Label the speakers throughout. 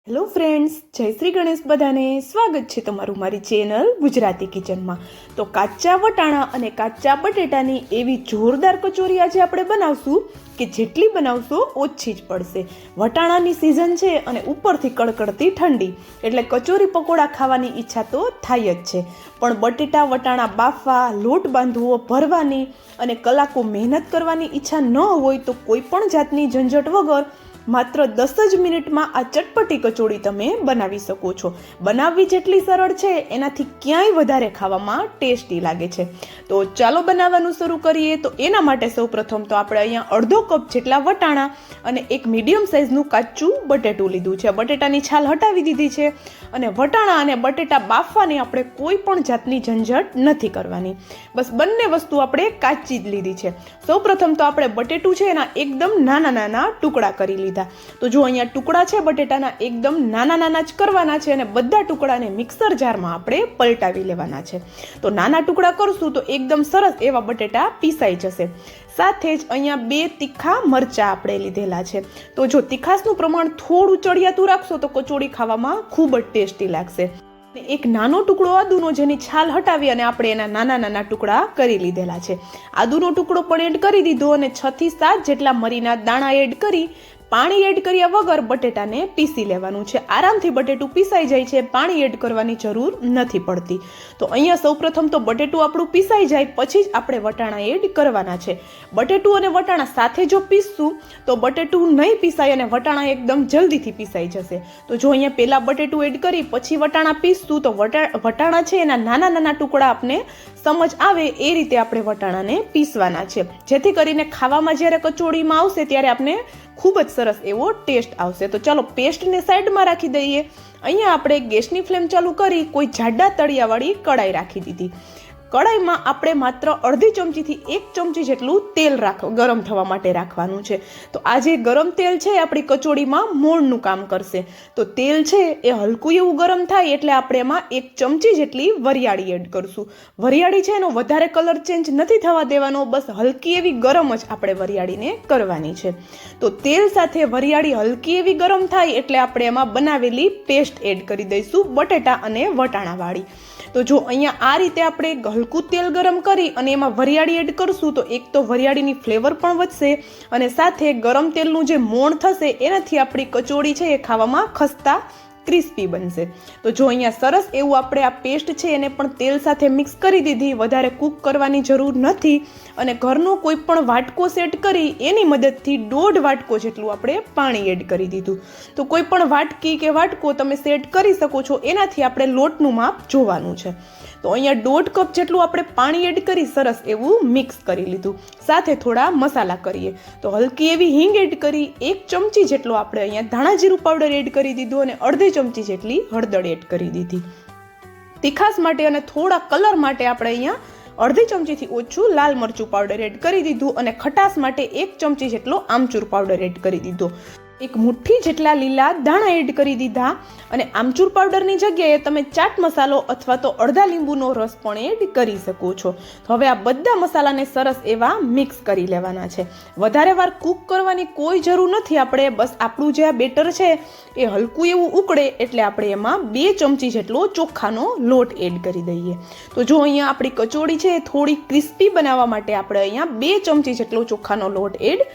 Speaker 1: Hello friends, જય શ્રી ગણેશ. બધાને સ્વાગત છે તમારું મારી ચેનલ ગુજરાતી કિચનમાં. તો કાચા વટાણા અને કાચા બટેટાની એવી જોરદાર કચોરી આજે આપણે બનાવશું કે જેટલી બનાવશો ઓછી જ પડશે. વટાણાની સિઝન છે અને ઉપરથી કડકડતી ઠંડી, એટલે કચોરી પકોડા ખાવાની ઈચ્છા તો થાય જ છે. પણ બટેટા વટાણા બાફવા, લોટ બાંધવો, ભરવાની અને કલાકો મહેનત કરવાની ઈચ્છા ન હોય તો કોઈ પણ જાતની ઝંઝટ વગર માત્ર 10 જ મિનિટમાં આ ચટપટી કચોરી તમે બનાવી શકો છો. બનાવવી જેટલી સરળ છે એનાથી ક્યાંય વધારે ખાવામાં ટેસ્ટી લાગે છે. તો ચાલો બનાવવાનું શરૂ કરીએ. તો એના માટે સૌપ્રથમ તો આપણે અહીંયા અડધો કપ જેટલા વટાણા અને એક મીડિયમ સાઇઝનું કાચું બટેટું લીધું છે. બટેટાની છાલ હટાવી દીધી છે અને વટાણા અને બટેટા બાફવાની આપણે કોઈ પણ જાતની ઝંઝટ નથી કરવાની. બસ બંને વસ્તુ આપણે કાચી જ લીધી છે. સૌપ્રથમ તો આપણે બટેટું છે એના એકદમ નાના નાના ટુકડા કરી લીધા. તો જો અહીંયા ટુકડા છે બટેટાના એકદમ નાના નાના જ કરવાના છે અને બધા ટુકડાને મિક્સર જારમાં આપણે પલટાવી લેવાના છે. તો નાના ટુકડા કરશું તો એકદમ સરસ એવા બટેટા પીસાઈ જશે. સાથે જ અહીંયા 2 તીખા મરચાં આપણે લીધેલા છે. તો જો તીખાશનું પ્રમાણ થોડું ચડિયાતું રાખશો તો કચોરી ખાવામાં ખૂબ જ ટેસ્ટી લાગશે. એક નાનો ટુકડો આદુનો જેની છાલ હટાવી અને આપણે એના નાના નાના ટુકડા કરી લીધેલા છે. આદુનો ટુકડો પણ એડ કરી દીધો અને 6 થી 7 જેટલા મરીના દાણા એડ કરી પાણી એડ કર્યા વગર બટેટાને પીસી લેવાનું છે. આરામથી બટેટું પીસાઈ જાય છે, પાણી એડ કરવાની જરૂર નથી પડતી. તો અહીંયા સૌપ્રથમ તો બટેટું આપણું પીસાઈ જાય પછી જ આપણે વટાણા એડ કરવાના છે. બટેટું અને વટાણા સાથે જો પીસશું તો બટેટું નહીં પીસાય અને વટાણા એકદમ જલ્દીથી પીસાઈ જશે. તો જો અહીંયા પહેલા બટેટું એડ કરી પછી વટાણા પીસશું તો વટાણા છે એના નાના નાના ટુકડા આપણે સમજ આવે એ રીતે આપણે વટાણાને પીસવાના છે, જેથી કરીને ખાવામાં જ્યારે કચોરીમાં આવશે ત્યારે આપણે ખૂબ જ સરસ એવો ટેસ્ટ આવશે. તો ચાલો પેસ્ટને સાઈડમાં રાખી દઈએ. અહીંયા આપણે ગેસની ફ્લેમ ચાલુ કરી કોઈ જાડા તળિયાવાળી કડાઈ રાખી દીધી. કડાઈમાં આપણે માત્ર અડધી ચમચીથી 1 ચમચી જેટલું તેલ ગરમ થવા માટે રાખવાનું છે. તો આ જે ગરમ તેલ છે આપણી કચોરીમાં મોણનું કામ કરશે. તો તેલ છે એ હલકું એવું ગરમ થાય એટલે આપણે એમાં 1 ચમચી જેટલી વરિયાળી એડ કરશું. વરિયાળી છે એનો વધારે કલર ચેન્જ નથી થવા દેવાનો, બસ હલકી એવી ગરમ જ આપણે વરિયાળીને કરવાની છે. તો તેલ સાથે વરિયાળી હલકી એવી ગરમ થાય એટલે આપણે એમાં બનાવેલી પેસ્ટ એડ કરી દઈશું, બટેટા અને વટાણાવાળી. તો જો અહીંયા આ રીતે આપણે હલકું તેલ ગરમ કરી અને એમાં વરિયાળી એડ કરશું તો એક તો વરિયાળીની ફ્લેવર પણ વધશે અને સાથે ગરમ તેલનું જે મોણ થશે એનાથી આપણી કચોરી છે એ ખાવામાં ખસ્તા ક્રિસ્પી બનશે. તો જો અહીંયા સરસ એવું આપણે આ પેસ્ટ છે એને પણ તેલ સાથે મિક્સ કરી દીધી. વધારે કૂક કરવાની જરૂર નથી અને ઘરનો કોઈ પણ વાટકો સેટ કરી એની મદદથી 1.5 વાટકો જેટલું આપણે પાણી એડ કરી દીધું. તો કોઈ પણ વાટકી કે વાટકો તમે સેટ કરી શકો છો, એનાથી આપણે લોટનું માપ જોવાનું છે. તો અહીંયા 1.5 કપ જેટલું આપણે પાણી એડ કરી સરસ એવું મિક્સ કરી લીધું. સાથે થોડા મસાલા કરીએ. તો હલકી એવી હિંગ એડ કરી, 1 ચમચી જેટલો આપણે અહીંયા ધાણા જીરું પાવડર એડ કરી દીધું અને અડધી ચમચી જેટલી હળદર એડ કરી દીધી. તીખાસ માટે અને થોડા કલર માટે આપણે અહીંયા અડધી ચમચીથી ઓછું લાલ મરચું પાવડર એડ કરી દીધું અને ખટાશ માટે 1 ચમચી જેટલો આમચૂર પાવડર એડ કરી દીધો. 1 મુઠ્ઠી જેટલા લીલા દાણા એડ કરી દીધા અને આમચૂર પાવડરની જગ્યાએ તમે ચાટ મસાલો અથવા તો અડધા લીંબુનો રસ પણ એડ કરી શકો છો. તો હવે આ બધા મસાલાને સરસ એવા મિક્સ કરી લેવાના છે. વધારે વાર કૂક કરવાની કોઈ જરૂર નથી. આપણે બસ આપણું જે આ બેટર છે એ હલકું એવું ઉકળે એટલે આપણે એમાં 2 ચમચી જેટલો ચોખાનો લોટ એડ કરી દઈએ. તો જો અહીંયા આપણી કચોરી છે થોડી ક્રિસ્પી બનાવવા માટે આપણે અહીંયા 2 ચમચી જેટલો ચોખાનો લોટ એડ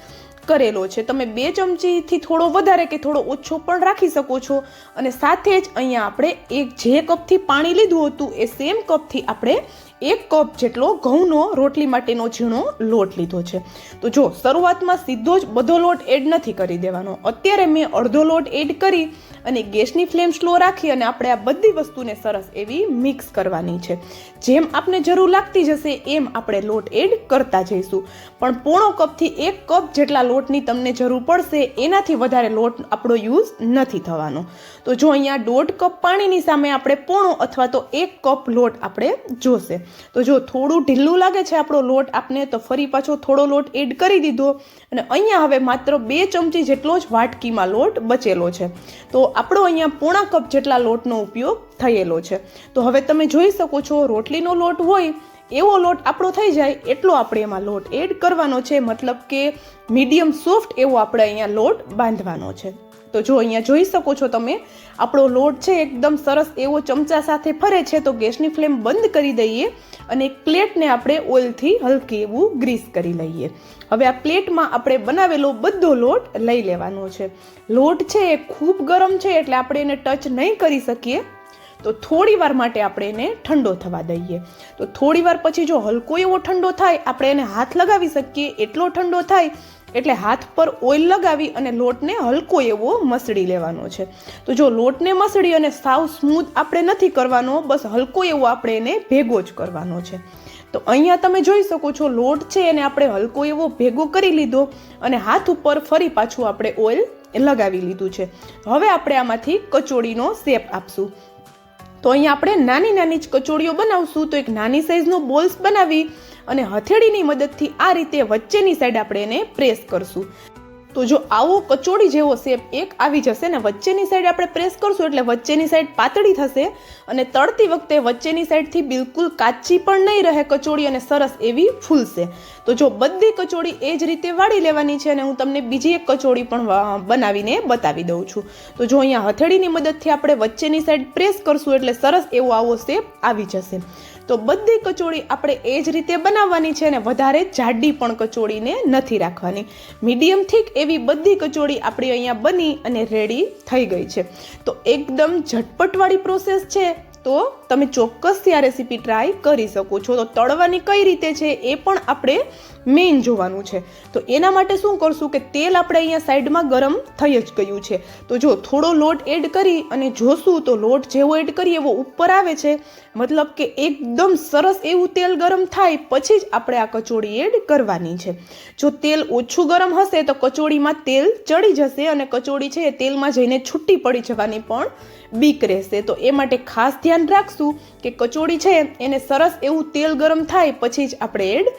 Speaker 1: કરેલો છે. તમે 2 ચમચીથી થોડો વધારે કે થોડો ઓછો પણ રાખી શકો છો. અને સાથે જ અહીંયા આપણે જે કપથી પાણી લીધું હતું એ સેમ કપથી આપણે 1 કપ જેટલો ઘઉંનો રોટલી માટેનો ઝીણો લોટ લીધો છે. તો જો શરૂઆતમાં સીધો જ બધો લોટ એડ નથી કરી દેવાનો. અત્યારે મેં અડધો લોટ એડ કરી અને ગેસની ફ્લેમ સ્લો રાખી અને આપણે આ બધી વસ્તુને સરસ એવી મિક્સ કરવાની છે. જેમ આપણે જરૂર લાગતી જશે એમ આપણે લોટ એડ કરતા જઈશું. પણ પોણો કપથી 1 કપ જેટલા લોટની તમને જરૂર પડશે, એનાથી વધારે લોટ આપણો યુઝ નથી થવાનો. તો જો અહીંયા 1.5 કપ પાણીની સામે આપણે પોણો અથવા તો 1 કપ લોટ આપણે જોશે. તો જો થોડું ઢીલું લાગે છે આપણો લોટ આપને તો ફરી પાછો થોડો લોટ એડ કરી દીધો અને અહીંયા હવે માત્ર 2 ચમચી જેટલો જ વાટકીમાં લોટ બચેલો છે. તો આપણો અહીંયા પોણા કપ જેટલા લોટનો ઉપયોગ થયેલો છે. તો હવે તમે જોઈ શકો છો રોટલીનો લોટ હોય એવો લોટ આપણો થઈ જાય એટલો આપણે એમાં લોટ એડ કરવાનો છે. મતલબ કે મીડિયમ સોફ્ટ એવો આપણે અહીંયા લોટ બાંધવાનો છે. તો જો અહીંયા જોઈ શકો છો તમે, આપણો લોટ છે એકદમ સરસ એવો ચમચા સાથે ફરે છે. તો ગેસની ફ્લેમ બંધ કરી દઈએ અને એક પ્લેટને આપણે ઓઇલથી હલકી એવું ગ્રીસ કરી લઈએ. હવે આ પ્લેટમાં આપણે બનાવેલો બધો લોટ લઈ લેવાનો છે. લોટ છે એ ખૂબ ગરમ છે એટલે આપણે એને ટચ નહીં કરી શકીએ. તો થોડી વાર માટે આપણે એને ઠંડો થવા દઈએ. તો થોડી વાર પછી જો હલકો એવો ઠંડો થાય, આપણે એને હાથ લગાવી શકીએ એટલો ઠંડો થાય એટલે હાથ પર ઓઇલ લગાવી અને લોટને હલકો એવો મસળી લેવાનો છે. તો જો લોટને મસળી અને સાવ સ્મૂથ આપણે નથી કરવાનો, બસ હલકો એવો આપણે એને ભેગો જ કરવાનો છે. તો અહીંયા તમે જોઈ શકો છો લોટ છે એને આપણે હલકો એવો ભેગો કરી લીધો અને હાથ ઉપર ફરી પાછું આપણે ઓઇલ લગાવી લીધું છે. હવે આપણે આમાંથી કચોળીનો શેપ આપશું. તો અહીંયા આપણે નાની નાની જ કચોળીઓ બનાવશું. તો એક નાની સાઈઝનો બોલ્સ બનાવી અને હથેળીની મદદથી આ રીતે વચ્ચેની સાઈડ આપણે એને પ્રેસ કરશું. તો જો આવો કચોળી જેવો શેપ એક આવી જશે ને વચ્ચેની સાઈડ આપણે પ્રેસ કરશું એટલે વચ્ચેની સાઈડ પાતળી થશે અને તળતી વખતે વચ્ચેની સાઈડથી બિલકુલ કાચી પણ નહીં રહે કચોળી અને સરસ એવી ફૂલશે. તો જો બધી કચોળી એ જ રીતે વાળી લેવાની છે અને હું તમને બીજી એક કચોળી પણ બનાવીને બતાવી દઉં છું. તો જો અહીંયા હથેળીની મદદથી આપણે વચ્ચેની સાઈડ પ્રેસ કરશું એટલે સરસ એવો આવો શેપ આવી જશે. તો બધી કચોળી આપણે એ જ રીતે બનાવવાની છે અને વધારે જાડી પણ કચોળીને નથી રાખવાની. મીડિયમ થીક એવી બધી કચોળી આપણી અહીંયા બની અને રેડી થઈ ગઈ છે. તો એકદમ ઝટપટવાળી પ્રોસેસ છે. તો તમે ચોક્કસથી આ રેસીપી ટ્રાય કરી શકો છો. તો તળવાની કઈ રીતે છે એ પણ આપણે મેઇન જોવાનું છે. તો એના માટે શું કરશું કે તેલ આપણે અહીંયા સાઈડમાં ગરમ થઈ જ ગયું છે. તો જો થોડો લોટ એડ કરી અને જોશું તો લોટ જેવો એડ કરીએ એવો ઉપર આવે છે. મતલબ કે એકદમ સરસ એવું તેલ ગરમ થાય પછી જ આપણે આ કચોળી એડ કરવાની છે. જો તેલ ઓછું ગરમ હશે તો કચોળીમાં તેલ ચડી જશે અને કચોળી છે એ તેલમાં જઈને છૂટી પડી જવાની પણ બીક રહેશે. તો એ માટે ખાસ ધ્યાન રાખશું કે કચોળી છે એને સરસ એવું તેલ ગરમ થાય પછી જ આપણે એડ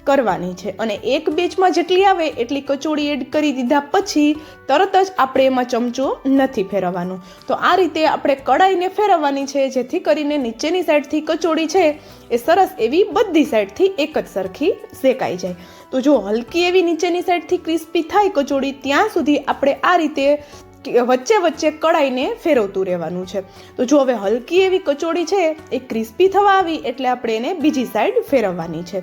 Speaker 1: કરવાની છે. અને એક બેચમાં જેટલી આવે એટલી કચોળી એડ કરી દીધા પછી તરત જ આપણે એમાં ચમચો નથી ફેરવવાનો. તો આ રીતે આપણે કડાઈને ફેરવવાની છે જેથી કરીને નીચેની સાઈડથી કચોળી છે એ સરસ એવી બધી સાઈડથી એક જ સરખી શેકાઈ જાય. તો જો હલકી એવી નીચેની સાઈડથી ક્રિસ્પી થાય કચોળી ત્યાં સુધી આપણે આ રીતે વચ્ચે વચ્ચે કડાઈને ફેરવતું રહેવાનું છે. તો જો હવે હલકી એવી કચોળી છે એ ક્રિસ્પી થવા આવી એટલે આપણે એને બીજી સાઈડ ફેરવવાની છે.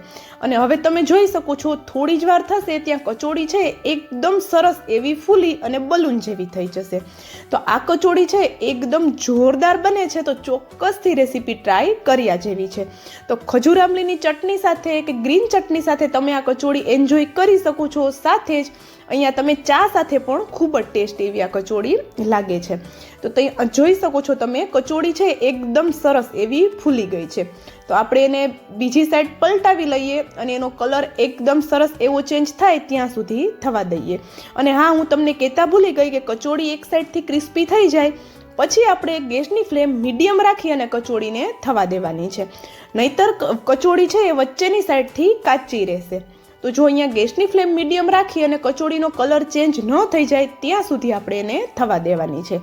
Speaker 1: અને હવે તમે જોઈ શકો છો થોડી જ વાર થશે ત્યાં કચોળી છે એકદમ સરસ એવી ફૂલી અને બલૂન જેવી થઈ જશે. તો આ કચોળી છે એકદમ જોરદાર બને છે. તો ચોક્કસથી રેસીપી ટ્રાય કર્યા જેવી છે. તો ખજૂર આમલીની ચટણી સાથે કે ગ્રીન ચટણી સાથે તમે આ કચોળી એન્જોય કરી શકો છો. સાથે જ અહીંયા તમે ચા સાથે પણ ખૂબ જ ટેસ્ટી એવી આ કચોળી લાગે છે. તો ત્યાં જોઈ શકો છો તમે કચોળી છે એકદમ સરસ એવી ફૂલી ગઈ છે. તો આપણે એને બીજી સાઈડ પલટાવી લઈએ અને એનો કલર એકદમ સરસ એવો ચેન્જ થાય ત્યાં સુધી થવા દઈએ. અને હા, હું તમને કહેતા ભૂલી ગઈ કે કચોળી એક સાઈડથી ક્રિસ્પી થઈ જાય પછી આપણે ગેસની ફ્લેમ મીડિયમ રાખી અને કચોળીને થવા દેવાની છે. નહીતર કચોળી છે એ વચ્ચેની સાઈડથી કાચી રહેશે. તો જો અહીંયા ગેસની ફ્લેમ મીડિયમ રાખી અને કચોળીનો કલર ચેન્જ ન થઈ જાય ત્યાં સુધી આપણે એને થવા દેવાની છે.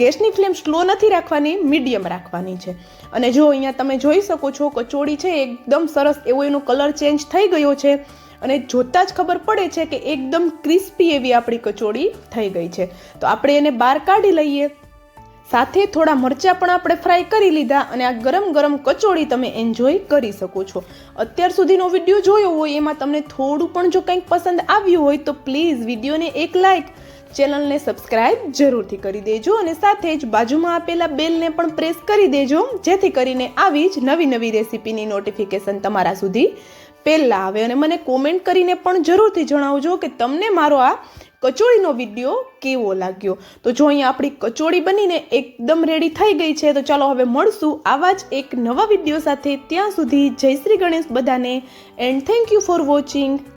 Speaker 1: ગેસની ફ્લેમ સ્લો નથી રાખવાની, મીડિયમ રાખવાની છે. અને જો અહીંયા તમે જોઈ શકો છો કચોળી છે એકદમ સરસ એવો એનો કલર ચેન્જ થઈ ગયો છે અને જોતાં જ ખબર પડે છે કે એકદમ ક્રિસ્પી એવી આપણી કચોળી થઈ ગઈ છે. તો આપણે એને બહાર કાઢી લઈએ. સાથે થોડા મરચાં પણ આપણે ફ્રાય કરી લીધા અને આ ગરમ ગરમ કચોળી તમે એન્જોય કરી શકો છો. અત્યાર સુધીનો વિડીયો જોયો હોય એમાં તમને થોડું પણ જો કંઈક પસંદ આવ્યું હોય તો પ્લીઝ વિડીયોને એક લાઇક, ચેનલને સબસ્ક્રાઇબ જરૂરથી કરી દેજો અને સાથે જ બાજુમાં આપેલા બેલને પણ પ્રેસ કરી દેજો જેથી કરીને આવી જ નવી નવી રેસીપીની નોટિફિકેશન તમારા સુધી પહેલાં આવે. અને મને કોમેન્ટ કરીને પણ જરૂરથી જણાવજો કે તમને મારો આ કચોળીનો વિડીયો કેવો લાગ્યો. તો જો અહીંયા આપણી કચોળી બનીને એકદમ રેડી થઈ ગઈ છે. તો ચાલો હવે મળશું આવા જ એક નવા વિડીયો સાથે. ત્યાં સુધી જય શ્રી ગણેશ બધાને and thank you for watching.